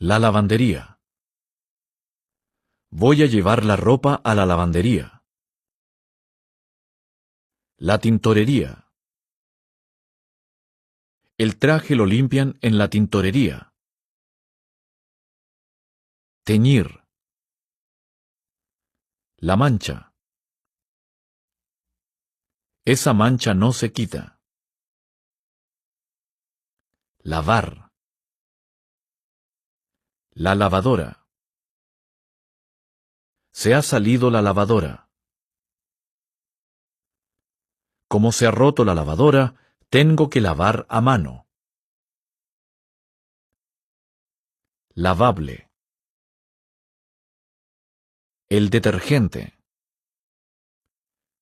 La lavandería. Voy a llevar la ropa a la lavandería. La tintorería. El traje lo limpian en la tintorería. Teñir. La mancha. Esa mancha no se quita. Lavar. La lavadora. Se ha salido la lavadora. Como se ha roto la lavadora, tengo que lavar a mano. Lavable. El detergente.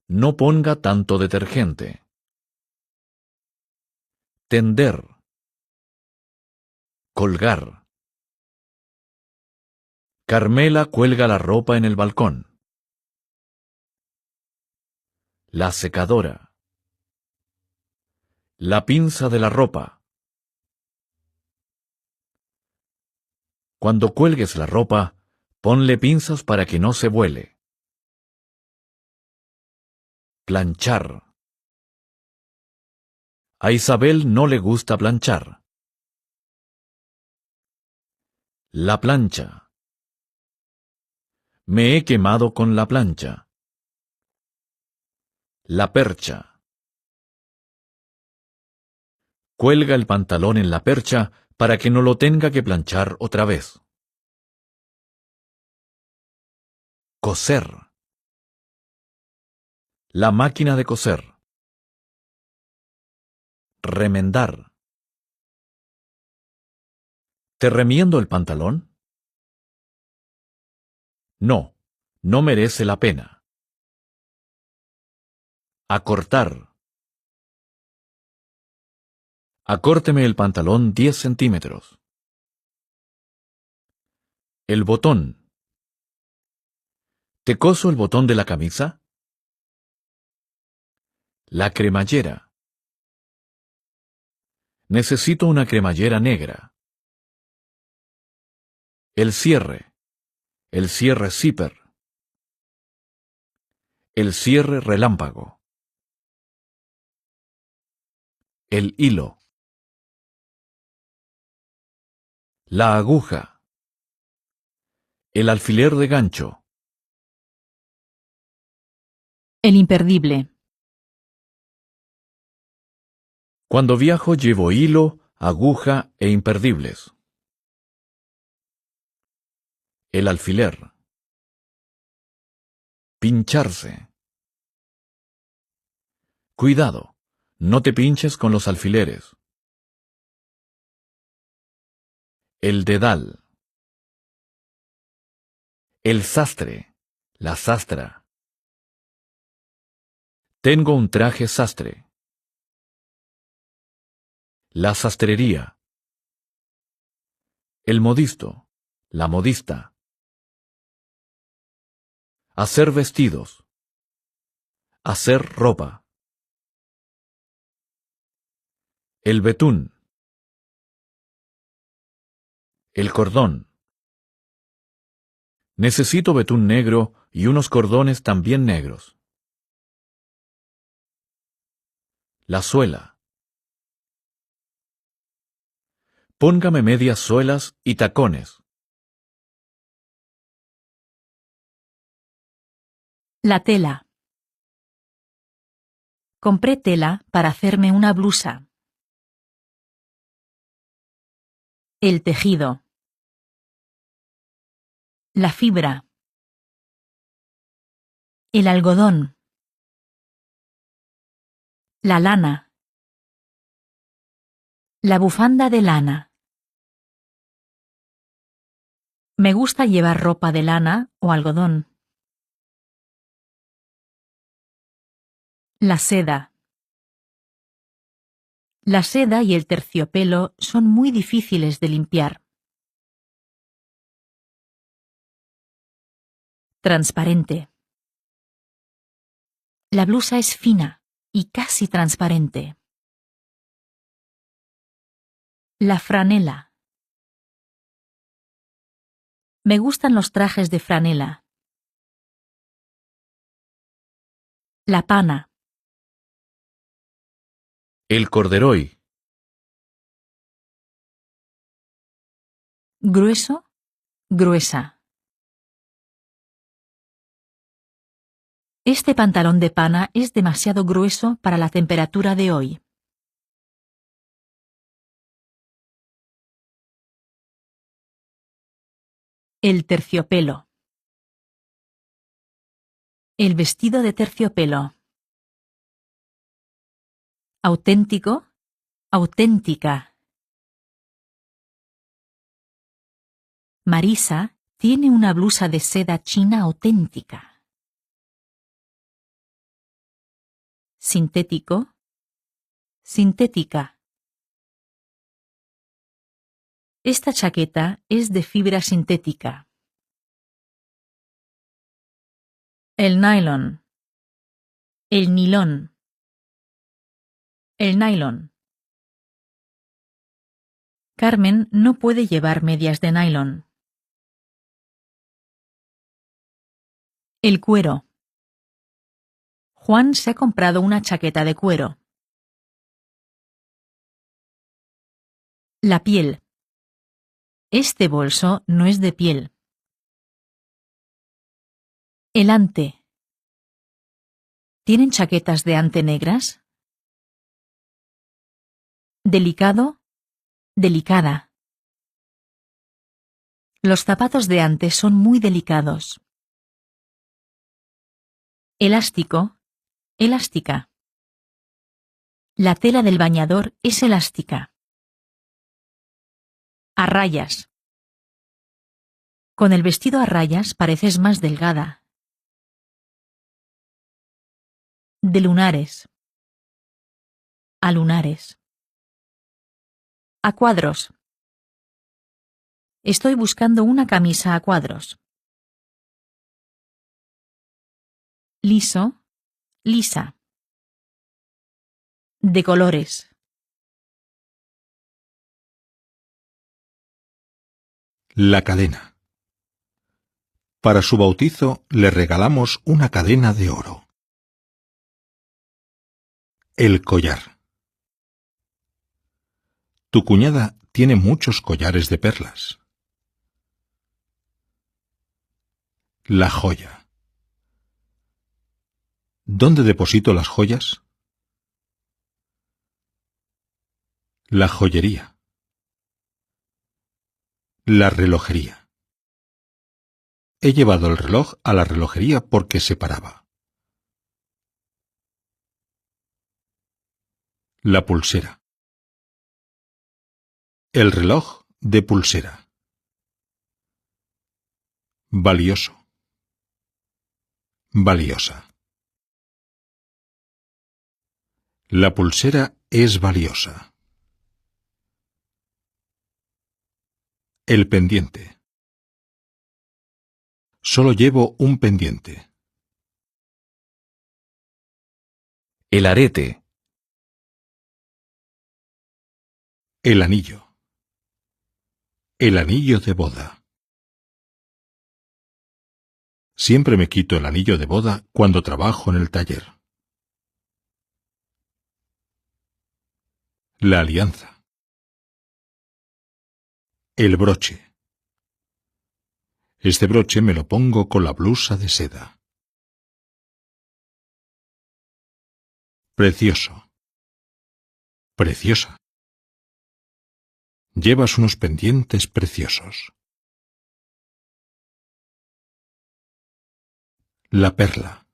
No ponga tanto detergente. Tender. Colgar. Carmela cuelga la ropa en el balcón. La secadora. La pinza de la ropa. Cuando cuelgues la ropa, ponle pinzas para que no se vuele. Planchar. A Isabel no le gusta planchar. La plancha. Me he quemado con la plancha. La percha. Cuelga el pantalón en la percha para que no lo tenga que planchar otra vez. Coser. La máquina de coser. Remendar. ¿Te remiendo el pantalón? No, no merece la pena. Acortar. Acórteme el pantalón 10 centímetros. El botón. ¿Te coso el botón de la camisa? La cremallera. Necesito una cremallera negra. El cierre. El cierre zipper. El cierre relámpago. El hilo. La aguja. El alfiler de gancho. El imperdible. Cuando viajo llevo hilo, aguja e imperdibles. El alfiler. Pincharse. Cuidado, no te pinches con los alfileres. El dedal. El sastre. La sastra. Tengo un traje sastre. La sastrería. El modisto. La modista. Hacer vestidos. Hacer ropa. El betún. El cordón. Necesito betún negro y unos cordones también negros. La suela. Póngame medias suelas y tacones. La tela. Compré tela para hacerme una blusa. El tejido. La fibra. El algodón. La lana. La bufanda de lana. Me gusta llevar ropa de lana o algodón. La seda. La seda y el terciopelo son muy difíciles de limpiar. Transparente. La blusa es fina y casi transparente. La franela. Me gustan los trajes de franela. La pana. El corderoy. Grueso, gruesa. Este pantalón de pana es demasiado grueso para la temperatura de hoy. El terciopelo. El vestido de terciopelo. Auténtico, auténtica. Marisa tiene una blusa de seda china auténtica. Sintético, sintética. Esta chaqueta es de fibra sintética. El nylon. El nilón. El nylon. Carmen no puede llevar medias de nylon. El cuero. Juan se ha comprado una chaqueta de cuero. La piel. Este bolso no es de piel. El ante. ¿Tienen chaquetas de ante negras? Delicado, delicada. Los zapatos de ante son muy delicados. Elástico, elástica. La tela del bañador es elástica. A rayas. Con el vestido a rayas pareces más delgada. De lunares. A lunares. A cuadros. Estoy buscando una camisa a cuadros. Liso, lisa. De colores. La cadena. Para su bautizo le regalamos una cadena de oro. El collar. Tu cuñada tiene muchos collares de perlas. La joya. ¿Dónde deposito las joyas? La joyería. La relojería. He llevado el reloj a la relojería porque se paraba. La pulsera. El reloj de pulsera. Valioso. Valiosa. La pulsera es valiosa. El pendiente. Solo llevo un pendiente. El arete. El anillo. El anillo de boda. Siempre me quito el anillo de boda cuando trabajo en el taller. La alianza. El broche. Este broche me lo pongo con la blusa de seda. Precioso. Preciosa. Llevas unos pendientes preciosos. La perla.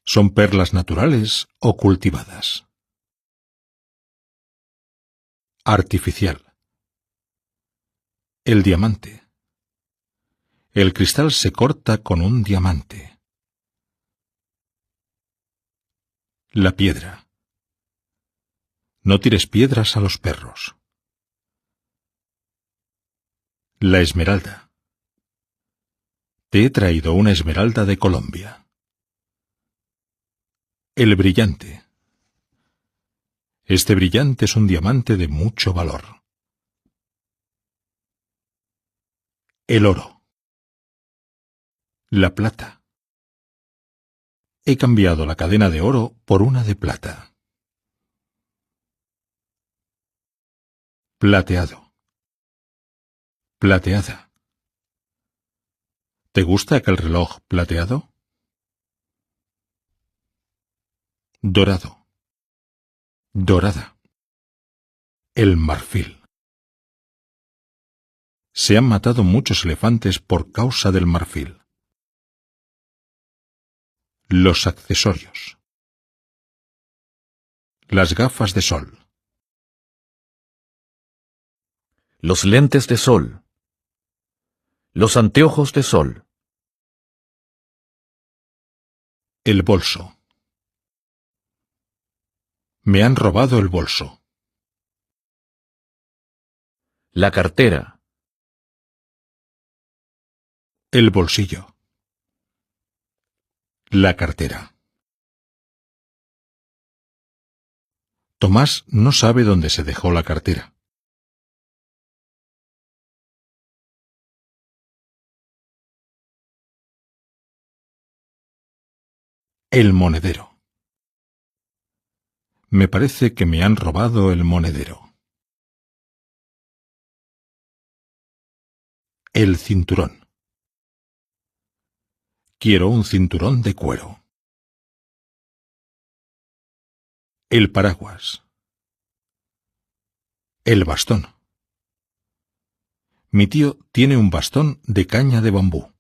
¿Son perlas naturales o cultivadas? Artificial. El diamante. El cristal se corta con un diamante. La piedra. No tires piedras a los perros. La esmeralda. Te he traído una esmeralda de Colombia. El brillante. Este brillante es un diamante de mucho valor. El oro. La plata. He cambiado la cadena de oro por una de plata. Plateado. Plateada. ¿Te gusta aquel reloj plateado? Dorado. Dorada. El marfil. Se han matado muchos elefantes por causa del marfil. Los accesorios. Las gafas de sol. Los lentes de sol. Los anteojos de sol. El bolso. Me han robado el bolso. La cartera. El bolsillo. La cartera. Tomás no sabe dónde se dejó la cartera. El monedero. Me parece que me han robado el monedero. El cinturón. Quiero un cinturón de cuero. El paraguas. El bastón. Mi tío tiene un bastón de caña de bambú.